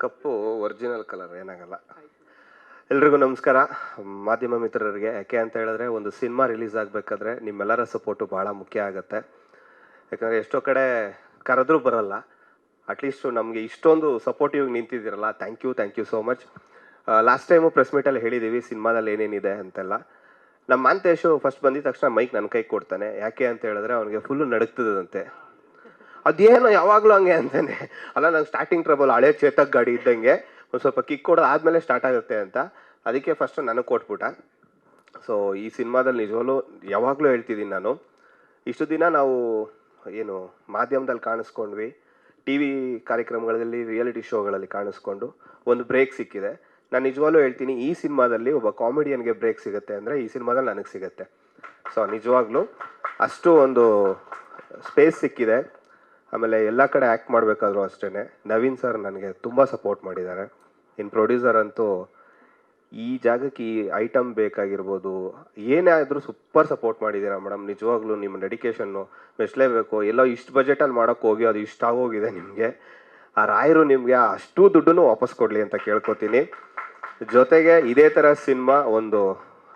ಕಪ್ಪು original colour, ಏನಾಗಲ್ಲ. ಎಲ್ರಿಗೂ ನಮಸ್ಕಾರ. ಮಾಧ್ಯಮ ಮಿತ್ರರಿಗೆ, ಯಾಕೆ ಅಂತ ಹೇಳಿದ್ರೆ ಒಂದು ಸಿನಿಮಾ ರಿಲೀಸ್ ಆಗಬೇಕಾದ್ರೆ ನಿಮ್ಮೆಲ್ಲರ ಸಪೋರ್ಟು ಭಾಳ ಮುಖ್ಯ ಆಗುತ್ತೆ. ಯಾಕಂದರೆ ಎಷ್ಟೋ ಕಡೆ ಕರೆದ್ರೂ ಬರಲ್ಲ, ಅಟ್ಲೀಸ್ಟು ನಮಗೆ ಇಷ್ಟೊಂದು ಸಪೋರ್ಟಿವ್ ನಿಂತಿದ್ದೀರಲ್ಲ, thank you so much. Last time press ಮೀಟಲ್ಲಿ ಹೇಳಿದ್ದೀವಿ ಸಿನಿಮಾದಲ್ಲಿ ಏನೇನಿದೆ ಅಂತೆಲ್ಲ. ನಮ್ಮ ಮಾಂತೇಶು ಫಸ್ಟ್ ಬಂದಿದ ತಕ್ಷಣ ಮೈಕ್ ನನ್ನ ಕೈ ಕೊಡ್ತಾನೆ. ಯಾಕೆ ಅಂತ ಹೇಳಿದ್ರೆ ಅವನಿಗೆ ಫುಲ್ಲು ನಡುಗ್ತದಂತೆ. ಅದೇನೋ ಯಾವಾಗಲೂ ಹಂಗೆ ಅಂತಾನೆ. ಅಲ್ಲ, ನಂಗೆ ಸ್ಟಾರ್ಟಿಂಗ್ ಟ್ರಬಲ್, ಹಳೆ ಚೇತಕ್ ಗಾಡಿ ಇದ್ದಂಗೆ ಒಂದು ಸ್ವಲ್ಪ ಕಿಕ್ ಕೊಡೋದು ಆದಮೇಲೆ ಸ್ಟಾರ್ಟ್ ಆಗುತ್ತೆ ಅಂತ. ಅದಕ್ಕೆ ಫಸ್ಟ್ ನನಗೆ ಕೊಟ್ಬಿಟ್ಟ. ಸೊ ಈ ಸಿನಿಮಾದಲ್ಲಿ ನಿಜವಲ್ಲೂ ಯಾವಾಗಲೂ ಹೇಳ್ತಿದ್ದೀನಿ ನಾನು, ಇಷ್ಟು ದಿನ ನಾವು ಏನು ಮಾಧ್ಯಮದಲ್ಲಿ ಕಾಣಿಸ್ಕೊಂಡ್ವಿ, ಟಿ ವಿ ಕಾರ್ಯಕ್ರಮಗಳಲ್ಲಿ, ರಿಯಾಲಿಟಿ ಶೋಗಳಲ್ಲಿ ಕಾಣಿಸ್ಕೊಂಡು ಒಂದು ಬ್ರೇಕ್ ಸಿಕ್ಕಿದೆ. ನಾನು ನಿಜವಾಗ್ಲೂ ಹೇಳ್ತೀನಿ, ಈ ಸಿನಿಮಾದಲ್ಲಿ ಒಬ್ಬ ಕಾಮಿಡಿಯನ್ಗೆ ಬ್ರೇಕ್ ಸಿಗುತ್ತೆ ಅಂದರೆ ಈ ಸಿನಿಮಾದಲ್ಲಿ ನನಗೆ ಸಿಗುತ್ತೆ. ಸೊ ನಿಜವಾಗ್ಲೂ ಅಷ್ಟು ಒಂದು ಸ್ಪೇಸ್ ಸಿಕ್ಕಿದೆ. ಆಮೇಲೆ ಎಲ್ಲ ಕಡೆ ಆ್ಯಕ್ಟ್ ಮಾಡಬೇಕಾದ್ರೂ ಅಷ್ಟೇ ನವೀನ್ ಸರ್ ನನಗೆ ತುಂಬ ಸಪೋರ್ಟ್ ಮಾಡಿದ್ದಾರೆ. ಇನ್ನು ಪ್ರೊಡ್ಯೂಸರ್ ಅಂತೂ ಈ ಜಾಗಕ್ಕೆ ಈ ಐಟಮ್ ಬೇಕಾಗಿರ್ಬೋದು, ಏನೇ ಆದರೂ ಸೂಪರ್ ಸಪೋರ್ಟ್ ಮಾಡಿದ್ದೀರಾ ಮೇಡಮ್. ನಿಜವಾಗ್ಲೂ ನಿಮ್ಮ ಡೆಡಿಕೇಶನ್ನು ಮೆಚ್ಚಲೇಬೇಕು. ಎಲ್ಲೋ ಇಷ್ಟು ಬಜೆಟಲ್ಲಿ ಮಾಡೋಕ್ಕೆ ಹೋಗಿ ಅದು ಇಷ್ಟ ಆಗೋಗಿದೆ ನಿಮಗೆ. ಆ ರಾಯರು ನಿಮಗೆ ಅಷ್ಟು ದುಡ್ಡನ್ನು ವಾಪಸ್ ಕೊಡಲಿ ಅಂತ ಕೇಳ್ಕೊತೀನಿ. ಜೊತೆಗೆ ಇದೇ ಥರ ಸಿನಿಮಾ ಒಂದು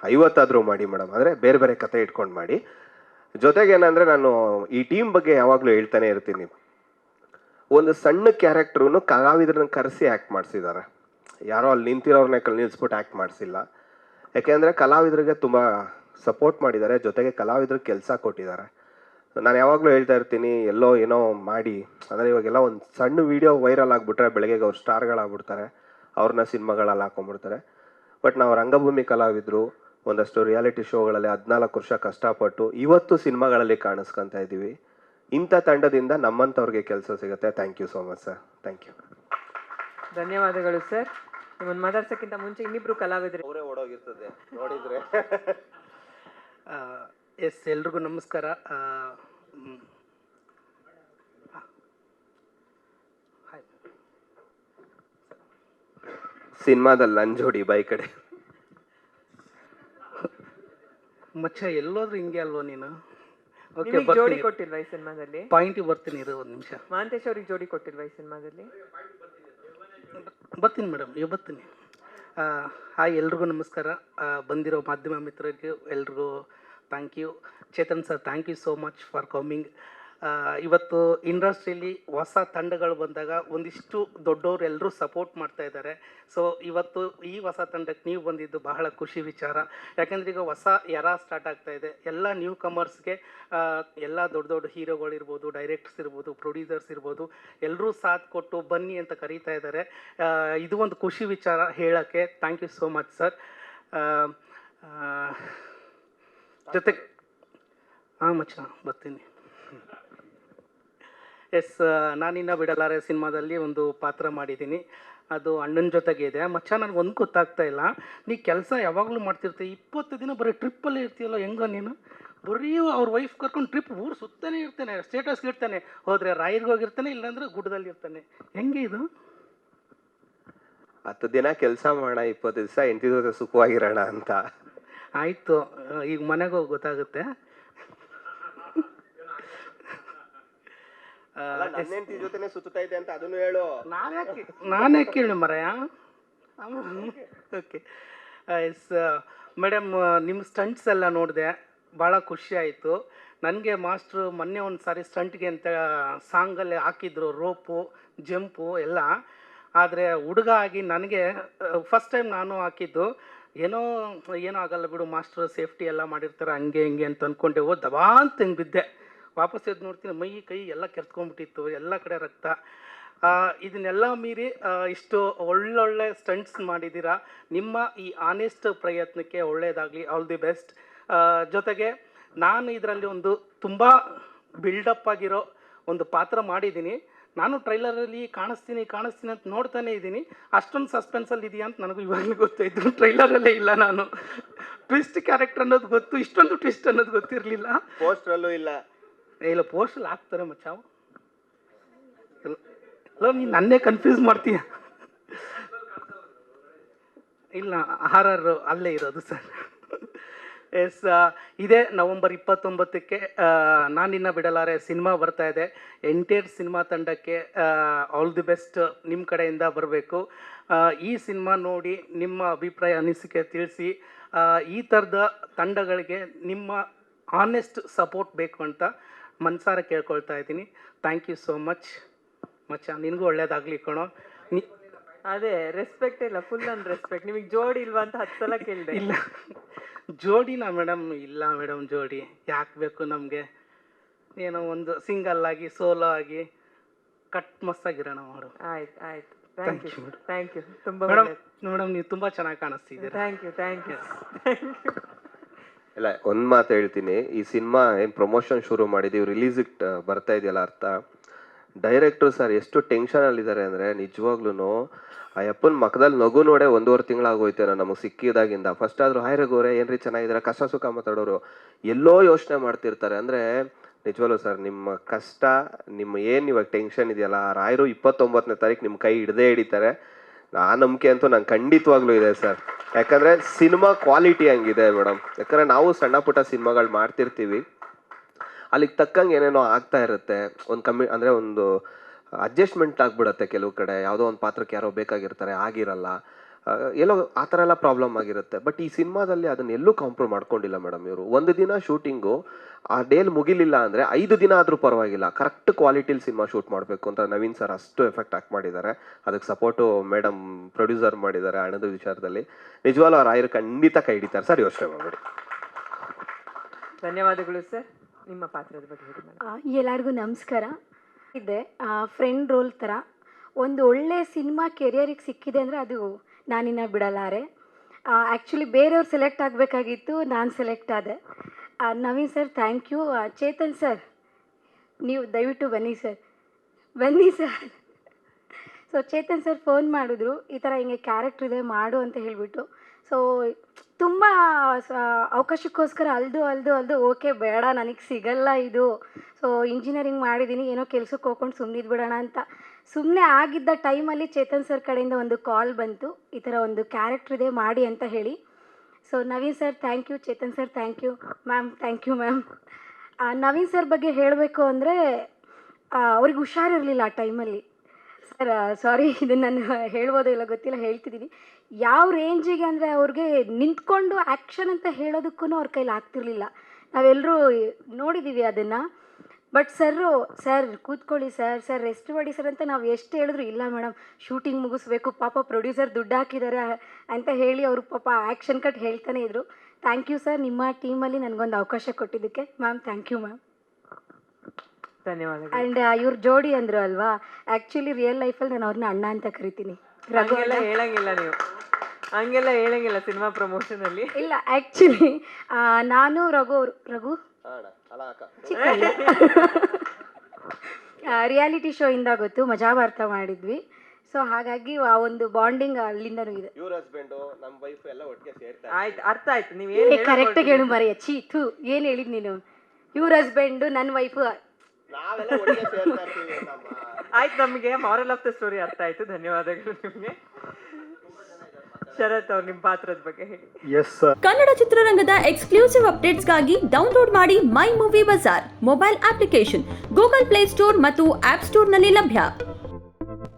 50 ಮಾಡಿ ಮೇಡಮ್, ಅಂದರೆ ಬೇರೆ ಬೇರೆ ಕತೆ ಇಟ್ಕೊಂಡು ಮಾಡಿ. ಜೊತೆಗೆ ಏನಂದರೆ, ನಾನು ಈ ಟೀಮ್ ಬಗ್ಗೆ ಯಾವಾಗಲೂ ಹೇಳ್ತಾನೆ ಇರ್ತೀನಿ, ಒಂದು ಸಣ್ಣ ಕ್ಯಾರೆಕ್ಟ್ರೂ ಕಲಾವಿದ್ರನ್ನ ಕರೆಸಿ ಆ್ಯಕ್ಟ್ ಮಾಡಿಸಿದ್ದಾರೆ. ಯಾರೋ ಅಲ್ಲಿ ನಿಂತಿರೋರ್ನೇ ನಿಲ್ಲಿಸ್ಬಿಟ್ಟು ಆ್ಯಕ್ಟ್ ಮಾಡಿಸಿಲ್ಲ. ಯಾಕೆಂದರೆ ಕಲಾವಿದರಿಗೆ ತುಂಬ ಸಪೋರ್ಟ್ ಮಾಡಿದ್ದಾರೆ, ಜೊತೆಗೆ ಕಲಾವಿದ್ರಿಗೆ ಕೆಲಸ ಕೊಟ್ಟಿದ್ದಾರೆ. ನಾನು ಯಾವಾಗಲೂ ಹೇಳ್ತಾ ಇರ್ತೀನಿ, ಎಲ್ಲೋ ಏನೋ ಮಾಡಿ, ಅಂದರೆ ಇವಾಗೆಲ್ಲ ಒಂದು ಸಣ್ಣ ವೀಡಿಯೋ ವೈರಲ್ ಆಗಿಬಿಟ್ರೆ ಬೆಳಗ್ಗೆಗೆ ಅವ್ರು ಸ್ಟಾರ್ಗಳಾಗ್ಬಿಡ್ತಾರೆ, ಅವ್ರನ್ನ ಸಿನಿಮಾಗಳಲ್ಲಿ ಹಾಕೊಂಡ್ಬಿಡ್ತಾರೆ. ಬಟ್ ನಾವು ರಂಗಭೂಮಿ ಕಲಾವಿದರು ಒಂದಷ್ಟು ರಿಯಾಲಿಟಿ ಶೋಗಳಲ್ಲಿ 14 ವರ್ಷ ಕಷ್ಟಪಟ್ಟು ಇವತ್ತು ಸಿನಿಮಾಗಳಲ್ಲಿ ಕಾಣಿಸ್ಕೊತಾ ಇದ್ದೀವಿ. ಇಂಥ ತಂಡದಿಂದ ನಮ್ಮಂಥವ್ರಿಗೆ ಕೆಲಸ ಸಿಗುತ್ತೆ. Thank you so much sir. Thank you. ಧನ್ಯವಾದಗಳು ಸರ್. ನಿಮ್ಮನ್ನು ಮಾತಾಡ್ಸೋಕ್ಕಿಂತ ಮುಂಚೆ ಇನ್ನಿಬ್ರು ಕಲಾವಿದರು ಅವರೇ ಓಡೋಗಿರ್ತದೆ ನೋಡಿದರೆ. ಎಸ್, ಎಲ್ರಿಗೂ ನಮಸ್ಕಾರ. ಸಿನಿಮಾದಲ್ಲಿ ನನ್ನ ಜೋಡಿ ಬೈ ಕಡೆ ಮಚ್ಚ ಎಲ್ಲೋದ್ರು ಹಿಂಗೆ ಅಲ್ವಾ ನೀನು? ಓಕೆ, ನಿಮಗೆ ಜೋಡಿ ಕೊಟ್ಟಿಲ್ವಾ ಈ ಸಿನಿಮಾದಲ್ಲಿ? ಪಾಯಿಂಟಿಗೆ ಬರ್ತೀನಿ, ಇರೋ ಒಂದು ನಿಮಿಷ. ಮಾಂತೇಶ್ ಅವ್ರಿಗೆ ಜೋಡಿ ಕೊಟ್ಟಿಲ್ವಾ ಈ ಸಿನಿಮಾದಲ್ಲಿ? ಬರ್ತೀನಿ ಮೇಡಮ್, ಈಗ ಬರ್ತೀನಿ. ಹಾಯ್, ಎಲ್ರಿಗೂ ನಮಸ್ಕಾರ. ಬಂದಿರೋ ಮಾಧ್ಯಮ ಮಿತ್ರರಿಗೆ ಎಲ್ರಿಗೂ thank you. Chetan sir, thank you so much for coming. ಇವತ್ತು ಇಂಡಸ್ಟ್ರಿಯಲ್ಲಿ ಹೊಸ ತಂಡಗಳು ಬಂದಾಗ ಒಂದಿಷ್ಟು ದೊಡ್ಡವರು ಎಲ್ಲರೂ ಸಪೋರ್ಟ್ ಮಾಡ್ತಾ ಇದ್ದಾರೆ. ಸೊ ಇವತ್ತು ಈ ಹೊಸ ತಂಡಕ್ಕೆ ನೀವು ಬಂದಿದ್ದು ಬಹಳ ಖುಷಿ ವಿಚಾರ. ಯಾಕೆಂದರೆ ಈಗ ಹೊಸ ಎರ ಸ್ಟಾರ್ಟ್ ಆಗ್ತಾ ಇದೆ. ಎಲ್ಲ ನ್ಯೂ ಕಮರ್ಸ್ಗೆ ಎಲ್ಲ ದೊಡ್ಡ ದೊಡ್ಡ ಹೀರೋಗಳಿರ್ಬೋದು, ಡೈರೆಕ್ಟರ್ಸ್ ಇರ್ಬೋದು, ಪ್ರೊಡ್ಯೂಸರ್ಸ್ ಇರ್ಬೋದು, ಎಲ್ಲರೂ ಸಾಥ್ ಕೊಟ್ಟು ಬನ್ನಿ ಅಂತ ಕರೀತಾ ಇದ್ದಾರೆ. ಇದು ಒಂದು ಖುಷಿ ವಿಚಾರ ಹೇಳೋಕ್ಕೆ. Thank you so much sir. ಜೊತೆಗೆ ಮಚ್ಚ ಬರ್ತೀನಿ. ಎಸ್, ನಾನಿನ್ನ ಬಿಡಲಾರೆ ಸಿನಿಮಾದಲ್ಲಿ ಒಂದು ಪಾತ್ರ ಮಾಡಿದ್ದೀನಿ. ಅದು ಅಣ್ಣನ ಜೊತೆಗೆ ಇದೆ. ಮಚ್ಚ, ನನಗೆ ಒಂದು ಗೊತ್ತಾಗ್ತಾ ಇಲ್ಲ, ನೀ ಕೆಲಸ ಯಾವಾಗಲೂ ಮಾಡ್ತಿರ್ತೀವಿ, 20 ದಿನ ಬರೀ ಟ್ರಿಪ್ಪಲ್ಲಿ ಇರ್ತೀಯಲ್ಲ, ಹೆಂಗ ನೀನು? ಬರೀ ಅವ್ರ ವೈಫ್ ಕರ್ಕೊಂಡು ಟ್ರಿಪ್ ಊರು ಸುತ್ತಾನೆ ಇರ್ತಾನೆ, ಸ್ಟೇಟಸ್ಗೆ ಇರ್ತಾನೆ, ಹೋದರೆ ರಾಯರ್ಗೆ ಹೋಗಿರ್ತಾನೆ, ಇಲ್ಲಾಂದ್ರೆ ಗುಡ್ಡದಲ್ಲಿ ಇರ್ತಾನೆ. ಹೆಂಗೆ ಇದು? 10 ದಿನ ಕೆಲಸ ಮಾಡೋಣ, 20 ದಿವಸ ಹೆಂಡತಿ ಜೊತೆ ಸುಖವಾಗಿರೋಣ ಅಂತ. ಆಯಿತು, ಈಗ ಮನೆಗೆ ಹೋಗಿ ಗೊತ್ತಾಗುತ್ತೆ. ಹೆಂಡತಿ ಜೊತೆನೆ ಸುತ್ತಾ ಇದೆ ಅಂತ ಅದನ್ನು ಹೇಳು. ನಾನೇ ಕೇಳಿ ಮರಯ. ಓಕೆ, ಎಸ್ ಮೇಡಮ್, ನಿಮ್ಮ ಸ್ಟಂಟ್ಸ್ ಎಲ್ಲ ನೋಡಿದೆ, ಭಾಳ ಖುಷಿ ಆಯಿತು ನನಗೆ. ಮಾಸ್ಟ್ರು ಮೊನ್ನೆ ಒಂದು ಸಾರಿ ಸ್ಟಂಟ್ಗೆ ಅಂತ ಸಾಂಗಲ್ಲಿ ಹಾಕಿದ್ರು, ರೋಪು, ಜಂಪು ಎಲ್ಲ. ಆದರೆ ಹುಡುಗ ಆಗಿ ನನಗೆ ಫಸ್ಟ್ ಟೈಮ್ ನಾನು ಹಾಕಿದ್ದು, ಏನೋ ಆಗಲ್ಲ ಬಿಡು, ಮಾಸ್ಟ್ರು ಸೇಫ್ಟಿ ಎಲ್ಲ ಮಾಡಿರ್ತಾರೆ, ಹಂಗೆ ಹಿಂಗೆ ಅಂತ ಅಂದ್ಕೊಂಡೆ. ದಬಾ ಅಂತ ಹಿಂಗೆ ಬಿದ್ದೆ. ವಾಪಸ್ ಎದ್ದು ನೋಡ್ತೀನಿ, ಮೈ ಕೈ ಎಲ್ಲ ಕೆರ್ತ್ಕೊಂಡ್ಬಿಟ್ಟಿತ್ತು, ಎಲ್ಲ ಕಡೆ ರಕ್ತ. ಇದನ್ನೆಲ್ಲ ಮೀರಿ ಇಷ್ಟು ಒಳ್ಳೊಳ್ಳೆ ಸ್ಟಂಟ್ಸ್ ಮಾಡಿದ್ದೀರಾ. ನಿಮ್ಮ ಈ ಆನೆಸ್ಟ್ ಪ್ರಯತ್ನಕ್ಕೆ ಒಳ್ಳೆಯದಾಗಲಿ, ಆಲ್ ದಿ ಬೆಸ್ಟ್. ಜೊತೆಗೆ ನಾನು ಇದರಲ್ಲಿ ಒಂದು ತುಂಬ ಬಿಲ್ಡಪ್ ಆಗಿರೋ ಒಂದು ಪಾತ್ರ ಮಾಡಿದ್ದೀನಿ. ನಾನು ಟ್ರೈಲರಲ್ಲಿ ಕಾಣಿಸ್ತೀನಿ ಅಂತ ನೋಡ್ತಾನೆ ಇದ್ದೀನಿ. ಅಷ್ಟೊಂದು ಸಸ್ಪೆನ್ಸಲ್ಲಿ ಇದೆಯಾ ಅಂತ ನನಗೂ ಇವಾಗಲೂ ಗೊತ್ತಾಯಿತು. ಟ್ರೈಲರಲ್ಲೇ ಇಲ್ಲ ನಾನು. ಟ್ವಿಸ್ಟ್ ಕ್ಯಾರೆಕ್ಟರ್ ಅನ್ನೋದು ಗೊತ್ತು, ಇಷ್ಟೊಂದು ಟ್ವಿಸ್ಟ್ ಅನ್ನೋದು ಗೊತ್ತಿರಲಿಲ್ಲ. ಪೋಸ್ಟ್ರಲ್ಲೂ ಇಲ್ಲ. ಇಲ್ಲ, ಪೋಸ್ಟಲ್ಲಿ ಹಾಕ್ತಾರೆ ಮಚ್ಚಾವು. ಇಲ್ಲ, ನೀನು ನನ್ನೇ ಕನ್ಫ್ಯೂಸ್ ಮಾಡ್ತೀಯ. ಇಲ್ಲ, ಹಾರರ್ ಅಲ್ಲೇ ಇರೋದು ಸರ್. ಎಸ್ ಇದೇ ನವಂಬರ್ 29ಕ್ಕೆ ನಾನಿನ್ನ ಬಿಡಲಾರೆ ಸಿನಿಮಾ ಬರ್ತಾ ಇದೆ. ಎಂಟೈರ್ ಸಿನಿಮಾ ತಂಡಕ್ಕೆ ಆಲ್ ದಿ ಬೆಸ್ಟ್ ನಿಮ್ಮ ಕಡೆಯಿಂದ ಬರಬೇಕು. ಈ ಸಿನಿಮಾ ನೋಡಿ ನಿಮ್ಮ ಅಭಿಪ್ರಾಯ ಅನಿಸಿಕೆ ತಿಳಿಸಿ. ಈ ಥರದ ತಂಡಗಳಿಗೆ ನಿಮ್ಮ ಆನೆಸ್ಟ್ ಸಪೋರ್ಟ್ ಬೇಕು ಅಂತ ಮನಸಾರ ಕೇಳ್ಕೊಳ್ತಾ ಇದ್ದೀನಿ. ಥ್ಯಾಂಕ್ ಯು ಸೋ ಮಚ್ ಮಚ್ಚ, ನಿನಗೂ ಒಳ್ಳೇದಾಗಲಿ ಕಣೋ. ಅದೇ ರೆಸ್ಪೆಕ್ಟ್ ಇಲ್ಲ, ಫುಲ್ ಅನ್ ರೆಸ್ಪೆಕ್ಟ್. ನಿಮಗೆ ಜೋಡಿ ಇಲ್ವಾ ಅಂತ 10 ಸಲ ಕೇಳಿದೆ. ಇಲ್ಲ ಜೋಡಿನಾ ಮೇಡಮ್? ಇಲ್ಲ ಮೇಡಮ್, ಜೋಡಿ ಯಾಕೆ ಬೇಕು ನಮಗೆ? ಏನೋ ಒಂದು ಸಿಂಗಲ್ ಆಗಿ ಸೋಲೋ ಆಗಿ ಕಟ್ ಮಸ್ತಾಗಿರೋಣ ಮಾಡು. ಆಯ್ತು ಆಯ್ತು, ಥ್ಯಾಂಕ್ ಯು ಥ್ಯಾಂಕ್ ಯು. ತುಂಬ ಮೇಡಮ್ ನೀವು ತುಂಬ ಚೆನ್ನಾಗಿ ಕಾಣಿಸ್ತಿದ್ದೀರಾ. Thank you thank you. ಇಲ್ಲ, ಒಂದು ಮಾತು ಹೇಳ್ತೀನಿ. ಈ ಸಿನಿಮಾ ಏನು ಪ್ರಮೋಷನ್ ಶುರು ಮಾಡಿದ್ದೀವಿ, ರಿಲೀಸಿಗೆ ಬರ್ತಾ ಇದೆಯಲ್ಲ ಅರ್ಥ. ಡೈರೆಕ್ಟ್ರು ಸರ್ ಎಷ್ಟು ಟೆನ್ಷನಲ್ಲಿದ್ದಾರೆ ಅಂದರೆ ನಿಜವಾಗ್ಲೂ ಆ ಅಪ್ಪನ ಮಕ್ಕದಲ್ಲಿ ನಗು ನೋಡೇ 1.5 ತಿಂಗಳಾಗೋಯ್ತೇನೋ ನಮಗೆ ಸಿಕ್ಕಿದಾಗಿಂದ. ಫಸ್ಟ್ ಆದರೂ ಹಾಯ್ ರಘುವರೇ ಏನ್ರಿ ಚೆನ್ನಾಗಿದ್ದಾರೆ, ಕಷ್ಟ ಸುಖ ಮಾತಾಡೋರು ಎಲ್ಲೋ ಯೋಚನೆ ಮಾಡ್ತಿರ್ತಾರೆ. ಅಂದರೆ ನಿಜವಾಗ್ಲೂ ಸರ್ ನಿಮ್ಮ ಕಷ್ಟ, ನಿಮ್ಮ ಏನು ಇವಾಗ ಟೆನ್ಷನ್ ಇದೆಯಲ್ಲ, ರಾಯರು 29ನೇ ತಾರೀಕು ನಿಮ್ಮ ಕೈ ಹಿಡ್ದೇ ಹಿಡಿತಾರೆ. ಆ ನಂಬಿಕೆ ಅಂತೂ ನಂಗೆ ಖಂಡಿತವಾಗ್ಲೂ ಇದೆ ಸರ್. ಯಾಕಂದರೆ ಸಿನಿಮಾ ಕ್ವಾಲಿಟಿ ಹಂಗಿದೆ ಮೇಡಮ್. ಯಾಕಂದರೆ ನಾವು ಸಣ್ಣ ಪುಟ್ಟ ಸಿನಿಮಾಗಳು ಮಾಡ್ತಿರ್ತೀವಿ, ಅಲ್ಲಿಗೆ ತಕ್ಕಂಗೆ ಏನೇನೋ ಆಗ್ತಾ ಇರುತ್ತೆ. ಒಂದು ಅಂದರೆ ಒಂದು ಅಡ್ಜಸ್ಟ್ಮೆಂಟ್ ಆಗಿಬಿಡುತ್ತೆ ಕೆಲವು ಕಡೆ. ಯಾವುದೋ ಒಂದು ಪಾತ್ರಕ್ಕೆ ಯಾರೋ ಬೇಕಾಗಿರ್ತಾರೆ, ಆಗಿರಲ್ಲ, ಎಲ್ಲೋ ಆ ಥರ ಎಲ್ಲ ಪ್ರಾಬ್ಲಮ್ ಆಗಿರುತ್ತೆ. ಬಟ್ ಈ ಸಿನಿಮಾದಲ್ಲಿ ಅದನ್ನೆಲ್ಲೂ ಕಾಂಪ್ರಮೈಸ್ ಮಾಡ್ಕೊಂಡಿಲ್ಲ ಮೇಡಮ್ ಇವರು. ಒಂದು ದಿನ ಶೂಟಿಂಗು ಆ ಡೇಲ್ ಮುಗಿಲಿಲ್ಲ ಅಂದರೆ 5 ದಿನ ಆದರೂ ಪರವಾಗಿಲ್ಲ, ಕರೆಕ್ಟ್ ಕ್ವಾಲಿಟಿಲಿ ಸಿನಿಮಾ ಶೂಟ್ ಮಾಡಬೇಕು ಅಂತ ನವೀನ್ ಸರ್ ಅಷ್ಟು ಎಫೆಕ್ಟ್ ಹಾಕಿ ಮಾಡಿದ್ದಾರೆ. ಅದಕ್ಕೆ ಸಪೋರ್ಟು ಮೇಡಮ್ ಪ್ರೊಡ್ಯೂಸರ್ ಮಾಡಿದ್ದಾರೆ ಹಣದ ವಿಚಾರದಲ್ಲಿ. ನಿಜವಾಗ್ಲೂ ಅವ್ರು ಆಯ್ರು ಖಂಡಿತ ಕೈ ಹಿಡಿತಾರೆ ಸರ್, ಯೋಚನೆ ಮಾಡಬೇಡಿ. ಧನ್ಯವಾದಗಳು ಸರ್. ನಿಮ್ಮ ಪಾತ್ರದ ಬಗ್ಗೆ ಹೇಳಿ ಮೇಡಮ್. ಎಲ್ಲರಿಗೂ ನಮಸ್ಕಾರ. ಇದೆ ಫ್ರೆಂಡ್ ರೋಲ್ ಥರ ಒಂದು ಒಳ್ಳೆ ಸಿನಿಮಾ ಕೆರಿಯರಿಗೆ ಸಿಕ್ಕಿದೆ ಅಂದರೆ ಅದು ನಾನಿನ್ನ ಬಿಡಲಾರೆ. ಆ್ಯಕ್ಚುಲಿ ಬೇರೆಯವ್ರು ಸೆಲೆಕ್ಟ್ ಆಗಬೇಕಾಗಿತ್ತು, ನಾನು ಸೆಲೆಕ್ಟ್ ಆದೆ. Naveen sir thank you. Chetan sir ನೀವು ದಯವಿಟ್ಟು ಬನ್ನಿ ಸರ್, ಬನ್ನಿ sir. So Chetan sir phone ಮಾಡಿದ್ರು, ಈ ಥರ ಹಿಂಗೆ ಕ್ಯಾರೆಕ್ಟ್ರ್ ಇದೆ ಮಾಡು ಅಂತ ಹೇಳಿಬಿಟ್ಟು. ಸೊ ತುಂಬ ಅವಕಾಶಕ್ಕೋಸ್ಕರ ಅಲ್ದು ಓಕೆ ಬೇಡ ನನಗೆ ಸಿಗಲ್ಲ ಇದು, ಸೊ ಇಂಜಿನಿಯರಿಂಗ್ ಮಾಡಿದ್ದೀನಿ, ಏನೋ ಕೆಲ್ಸಕ್ಕೆ ಹೋಗ್ಕೊಂಡು ಸುಮ್ಮನಿದ್ದು ಬಿಡೋಣ ಅಂತ ಸುಮ್ಮನೆ ಆಗಿದ್ದ ಟೈಮಲ್ಲಿ ಚೇತನ್ ಸರ್ ಕಡೆಯಿಂದ ಒಂದು ಕಾಲ್ ಬಂತು, ಈ ಥರ ಒಂದು ಕ್ಯಾರೆಕ್ಟ್ರ್ ಇದೆ ಮಾಡಿ ಅಂತ ಹೇಳಿ. So Naveen sir thank you, Chetan sir thank you, ma'am thank you ma'am. Naveen sir ಬಗ್ಗೆ ಹೇಳಬೇಕು ಅಂದರೆ ಅವ್ರಿಗೆ ಹುಷಾರಿರಲಿಲ್ಲ ಆ ಟೈಮಲ್ಲಿ. ಸರ್ ಸಾರಿ, ಇದನ್ನು ನಾನು ಹೇಳ್ಬೋದೋ ಇಲ್ಲ ಗೊತ್ತಿಲ್ಲ, ಹೇಳ್ತಿದ್ದೀನಿ. ಯಾವ ರೇಂಜಿಗೆ ಅಂದರೆ ಅವ್ರಿಗೆ ನಿಂತ್ಕೊಂಡು ಆ್ಯಕ್ಷನ್ ಅಂತ ಹೇಳೋದಕ್ಕೂ ಅವ್ರ ಕೈಲಿ ಆಗ್ತಿರ್ಲಿಲ್ಲ. ನಾವೆಲ್ಲರೂ ನೋಡಿದ್ದೀವಿ ಅದನ್ನು. ಬಟ್ ಸರ್ ಕೂತ್ಕೊಳ್ಳಿ ಸರ್ ರೆಸ್ಟ್ ಮಾಡಿ ಸರ್ ಅಂತ ನಾವು ಎಷ್ಟು ಹೇಳಿದ್ರು, ಇಲ್ಲ ಮೇಡಮ್ ಶೂಟಿಂಗ್ ಮುಗಿಸ್ಬೇಕು, ಪಾಪ ಪ್ರೊಡ್ಯೂಸರ್ ದುಡ್ಡು ಹಾಕಿದ್ದಾರೆ ಅಂತ ಹೇಳಿ ಅವರು ಪಾಪ ಆ್ಯಕ್ಷನ್ ಕಟ್ ಹೇಳ್ತಾನೆ ಇದ್ರು. ಥ್ಯಾಂಕ್ ಯು ಸರ್, ನಿಮ್ಮ ಟೀಮಲ್ಲಿ ನನಗೊಂದು ಅವಕಾಶ ಕೊಟ್ಟಿದ್ದಕ್ಕೆ ಮ್ಯಾಮ್. Thank you ma'am. ಧನ್ಯವಾದಗಳು. ಆ್ಯಂಡ್ ಇವ್ರ ಜೋಡಿ ಅಂದರು ಅಲ್ವಾ, ಆ್ಯಕ್ಚುಲಿ ರಿಯಲ್ ಲೈಫಲ್ಲಿ ನಾನು ಅವ್ರನ್ನ ಅಣ್ಣ ಅಂತ ಕರಿತೀನಿ. ಹಂಗೆಲ್ಲ ಹೇಳಂಗಿಲ್ಲ ನೀವು, ಹಂಗೆಲ್ಲ ಹೇಳಂಗಿಲ್ಲ ಸಿನಿಮಾ ಪ್ರಮೋಷನಲ್ಲಿ. ಇಲ್ಲ ಆ್ಯಕ್ಚುಲಿ ನಾನು ರಘು ರಿಯಾಲಿಟಿ ಶೋ ಇಂದ ಗೊತ್ತು, ಮಜಾ ಭಾರತ ಮಾಡಿದ್ವಿ. ಸೊ ಹಾಗಾಗಿ ಆ ಒಂದು ಬಾಂಡಿಂಗ್ ಅಲ್ಲಿಂದನೂ ಇದೆ. ಆಯ್ತು, ಅರ್ಥ ಆಯ್ತು. ನೀವು ಕರೆಕ್ಟಾಗಿ ಹೇಳು ಮರೆಯ ಥೂ ಏನು ಹೇಳಿದ್ ನೀನು? ಇವ್ರ ಹಸ್ಬೆಂಡು ನನ್ನ ವೈಫು. ಆಯ್ತು, ನಮಗೆ ಮಾರಲ್ ಆಫ್ ದ ಸ್ಟೋರಿ ಅರ್ಥ ಆಯ್ತು. ಧನ್ಯವಾದಗಳು ನಿಮಗೆ. ಶರತ್ ಅವ್ರು ನಿಮ್ಮ ಪಾತ್ರದ ಬಗ್ಗೆ ಹೇಳಿ. ಕನ್ನಡ ಚಿತ್ರರಂಗದ ಎಕ್ಸ್ಕ್ಲೂಸಿವ್ ಅಪ್ಡೇಟ್ಸ್ಗಾಗಿ ಡೌನ್ಲೋಡ್ ಮಾಡಿ My Movie Bazaar mobile application Google Play Store ಮತ್ತು ಆಪ್ ಸ್ಟೋರ್ನಲ್ಲಿ ಲಭ್ಯ.